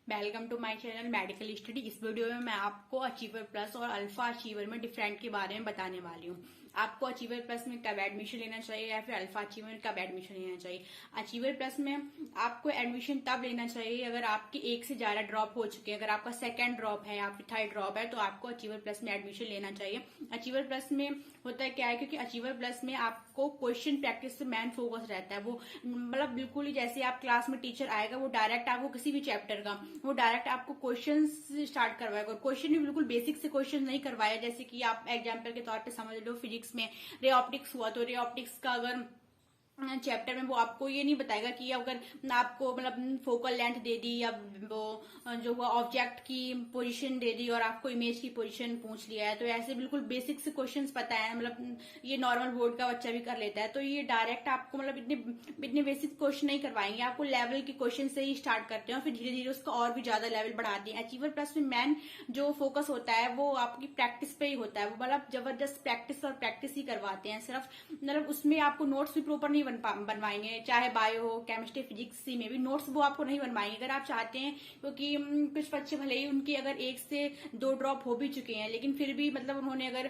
Welcome to my channel medical study. इस video में मैं आपको अचीवर प्लस और अल्फा अचीवर में डिफरेंट के बारे में बताने वाली हूँ। आपको अचीवर प्लस में कब एडमिशन लेना चाहिए या फिर अल्फा अचीवर में कब एडमिशन लेना चाहिए। अचीवर प्लस में आपको एडमिशन तब लेना चाहिए अगर आपके एक से ज्यादा ड्रॉप हो चुके हैं। अगर आपका सेकंड ड्रॉप है या फिर थर्ड ड्रॉप है तो आपको अचीवर प्लस में एडमिशन लेना चाहिए। अचीवर प्लस में होता है क्या है, क्योंकि अचीवर प्लस में आपको क्वेश्चन प्रैक्टिस से मेन फोकस रहता है। वो मतलब बिल्कुल ही जैसे आप क्लास में टीचर आएगा वो डायरेक्ट आपको किसी भी चैप्टर का वो डायरेक्ट आपको क्वेश्चन स्टार्ट करवाएगा। और क्वेश्चन भी बिल्कुल बेसिक से क्वेश्चन नहीं करवाया। जैसे कि आप एग्जाम्पल के तौर पे समझ लो, फिजिक्स में रे ऑप्टिक्स हुआ तो रे ऑप्टिक्स का अगर चैप्टर में वो आपको ये नहीं बताएगा कि अगर आपको मतलब फोकल लेंथ दे दी या वो जो हुआ ऑब्जेक्ट की पोजीशन दे दी और आपको इमेज की पोजीशन पूछ लिया है, तो ऐसे बिल्कुल बेसिक से क्वेश्चंस पता है, मतलब ये नॉर्मल बोर्ड का बच्चा भी कर लेता है। तो ये डायरेक्ट आपको मतलब इतने बेसिक क्वेश्चन नहीं करवाएंगे, आपको लेवल के क्वेश्चन से ही स्टार्ट करते हैं और फिर धीरे धीरे उसका और भी ज्यादा लेवल बढ़ाते हैं। अचीवर प्लस में मेन जो फोकस होता है वो आपकी प्रैक्टिस पे ही होता है। वो मतलब जबरदस्त प्रैक्टिस और प्रैक्टिस ही करवाते हैं सिर्फ। मतलब उसमें आपको नोट्स भी प्रॉपर नहीं बनवाएंगे, चाहे बायो हो, केमिस्ट्री, फिजिक्स में भी नोट्स वो आपको नहीं बनवाएंगे। अगर आप चाहते हैं, क्योंकि कुछ बच्चे भले ही उनके अगर 1 से 2 ड्रॉप हो भी चुके हैं, लेकिन फिर भी मतलब उन्होंने अगर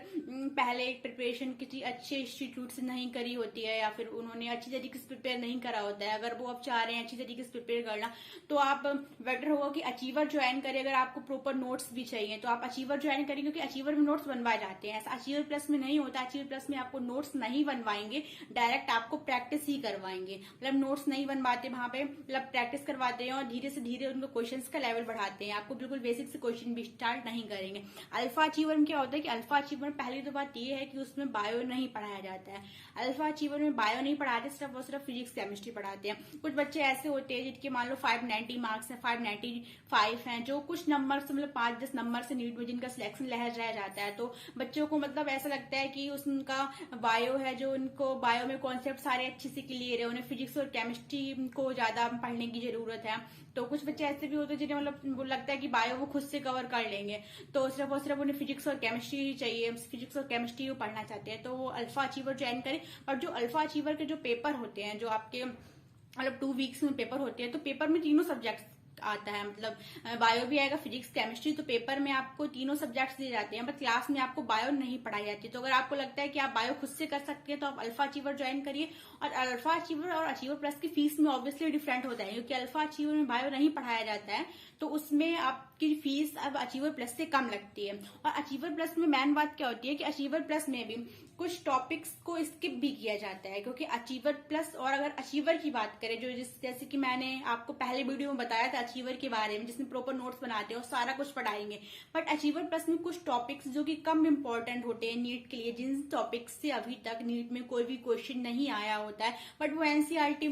पहले प्रिपरेशन किसी अच्छे इंस्टीट्यूट से नहीं करी होती है या फिर उन्होंने अच्छी तरीके से प्रिपेयर नहीं करा होता है, अगर वो अब चाह रहे हैं अच्छी तरीके से प्रिपेयर करना, तो आप बेटर होगा कि अचीवर ज्वाइन करें। अगर आपको प्रॉपर नोट्स भी चाहिए तो आप अचीवर ज्वाइन करें, क्योंकि अचीवर में नोट्स बनवाए जाते हैं। ऐसा अचीवर प्लस में नहीं होता। अचीवर प्लस में आपको नोट्स नहीं बनवाएंगे, डायरेक्ट आपको प्रैक्टिस ही करवाएंगे। मतलब नोट्स नहीं बनवाते वहां पे, मतलब प्रैक्टिस करवाते हैं और धीरे से धीरे उनको क्वेश्चंस का लेवल बढ़ाते हैं। आपको बिल्कुल बेसिक से क्वेश्चन भी स्टार्ट नहीं करेंगे। अल्फा अचीवर में क्या होता है कि अल्फा अचीवर में पहली तो बात यह है कि उसमें बायो नहीं पढ़ाया जाता है। अल्फा अचीवर में बायो नहीं पढ़ाते, सिर्फ और सिर्फ फिजिक्स केमिस्ट्री पढ़ाते हैं। कुछ बच्चे ऐसे होते हैं जिनके मान लो 590 मार्क्स है, 595 है, जो कुछ नंबर से मतलब 5-10 नंबर से नीट में जिनका सिलेक्शन रह जाता है, तो बच्चों को मतलब ऐसा लगता है कि उनका बायो है, जो उनको बायो में कॉन्सेप्ट सारे अच्छे से क्लियर है, उन्हें फिजिक्स और केमिस्ट्री को ज्यादा पढ़ने की जरूरत है। तो कुछ बच्चे ऐसे भी होते हैं जिन्हें मतलब लगता है कि बायो वो खुद से कवर कर लेंगे, तो सिर्फ और सिर्फ उन्हें फिजिक्स और केमिस्ट्री ही चाहिए, फिजिक्स और केमिस्ट्री पढ़ना चाहते हैं, तो वो अल्फा अचीवर ज्वाइन करें। और जो अल्फा अचीवर के जो पेपर होते हैं, जो आपके मतलब 2 वीक्स में पेपर होते हैं, तो पेपर में तीनों सब्जेक्ट आता है, मतलब बायो भी आएगा, फिजिक्स केमिस्ट्री। तो पेपर में आपको तीनों सब्जेक्ट्स दिए जाते हैं, बट क्लास में आपको बायो नहीं पढ़ाई जाती। तो अगर आपको लगता है कि आप बायो खुद से कर सकते हैं तो आप अल्फा अचीवर ज्वाइन करिए। और अल्फा अचीवर और अचीवर प्लस की फीस में ऑब्वियसली डिफरेंट होता है, क्योंकि अल्फा अचीवर में बायो नहीं पढ़ाया जाता है, तो उसमें आपकी फीस अब अचीवर प्लस से कम लगती है। और अचीवर प्लस में मेन बात क्या होती है कि अचीवर प्लस में भी कुछ टॉपिक्स को स्किप भी किया जाता है, क्योंकि अचीवर प्लस और अगर अचीवर की बात करें, जो जैसे कि मैंने आपको पहले वीडियो में बताया था अचीवर के बारे में, जिसमें प्रॉपर नोट्स बनाते हैं और सारा कुछ पढ़ाएंगे, बट अचीवर प्लस में कुछ टॉपिक्स जो कि कम इंपॉर्टेंट होते हैं नीट के लिए, जिन टॉपिक्स से अभी तक नीट में कोई भी क्वेश्चन नहीं आया होता है, बट वो एनसीईआरटी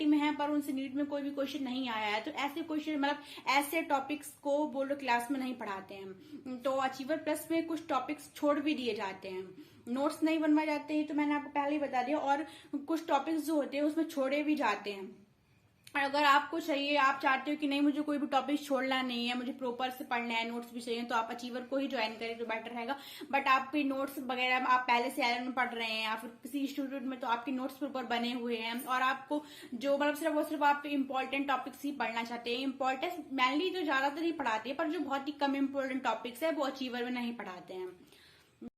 में है, पर उनसे नीट में कोई भी क्वेश्चन नहीं आया है, तो ऐसे क्वेश्चन मतलब ऐसे टॉपिक्स को वो लोग क्लास में नहीं पढ़ाते हैं। तो अचीवर प्लस में कुछ टॉपिक्स छोड़ भी दिए जाते हैं, नोट्स नहीं बनवाए जाते हैं, तो मैंने आपको पहले ही बता दिया। और कुछ टॉपिक्स जो होते हैं उसमें छोड़े भी जाते हैं। और अगर आपको चाहिए, आप चाहते हो कि नहीं मुझे कोई भी टॉपिक छोड़ना नहीं है, मुझे प्रॉपर से पढ़ना है, नोट्स भी चाहिए, तो आप अचीवर को ही ज्वाइन करें तो बेटर रहेगा। बट आपके नोट्स वगैरह आप पहले से एलन में पढ़ रहे हैं या फिर किसी इंस्टीट्यूट में, तो आपके नोट्स प्रॉपर बने हुए हैं और आपको जो मतलब सिर्फ आप इंपॉर्टेंट टॉपिक्स ही पढ़ना चाहते हैं। इंपॉर्टेंस मैनली तो ज्यादातर ही पढ़ाते हैं, पर जो बहुत ही कम इंपॉर्टेंट टॉपिक्स है वो अचीवर में नहीं पढ़ाते हैं।